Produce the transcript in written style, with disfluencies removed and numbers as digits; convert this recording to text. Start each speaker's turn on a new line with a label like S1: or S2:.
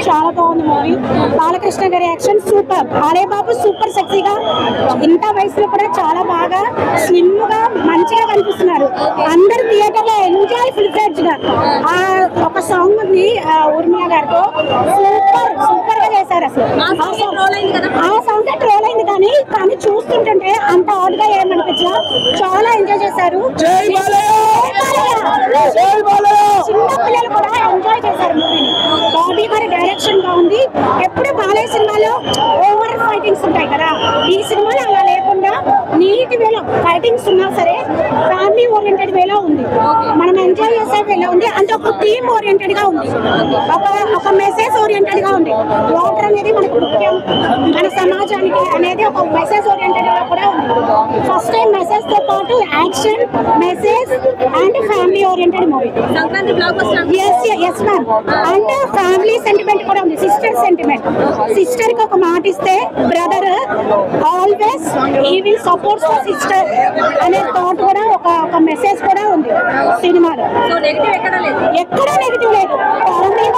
S1: చాలా బాగుంది మూవీ. బాలకృష్ణ గారి యాక్షన్ సూపర్. ఆలయ బాబు సూపర్ సెక్సీగా ఇంత వయసులో కూడా చాలా బాగా స్లిమ్ గా మంచిగా కనిపిస్తున్నారు. అందరు థియేటర్ లో ఎంజాయ్ ఫుల్ ఫ్లెడ్జ్ గా. ఒక సాంగ్ ఉంది ఊర్మిళ గారితో, సూపర్ సూపర్ గా చేశారు. అసలు ఆ సాంగ్ ట్రోల్ అయింది కానీ చూస్తుంటే అంత ఆడ్ గా ఏమనిపించా, చాలా ఎంజాయ్ చేశారు. చిన్న పిల్లలు కూడా ఎంజాయ్ చేశారు మూవీని. బాబీ గారి డైరెక్షన్ బాగుంది. ఎప్పుడు బాలయ్య సినిమాలో ఓవర్ ఫైటింగ్స్ ఉంటాయి కదా, ఈ సినిమాలో అలా లేకుండా నీట్ వేలో ఫైటింగ్స్ ఉన్నా సరే ఫ్యామిలీ ఓరియంటెడ్ వేలో ఉంది. మనం ఎంజాయ్ చేసే వేలో ఉంది. అంటే ఒక థీమ్ ఓరియంటెడ్ గా ఉంది, ఒక మెసేజ్ ఓరియంటెడ్ గా ఉంది. వాటర్ అనేది మనకు ముఖ్యం, మన సమాజానికి అనేది ఒక మెసేజ్ ఓరియంటెడ్ గా కూడా ఉంది. ఫస్ట్ టైం మెసేజ్ తో పాటు action, message and family oriented movie. Yes ma'am. And family sentiment కూడా ఉంది, సిస్టర్ సెంటిమెంట్. సిస్టర్ కి ఒక మాట ఇస్తే brother always he will support sister అనే థాట్ కూడా ఒక మెసేజ్ కూడా ఉంది సినిమాలో. ఎక్కడా నెగిటివ్ లేదు. ఫ్యామిలీ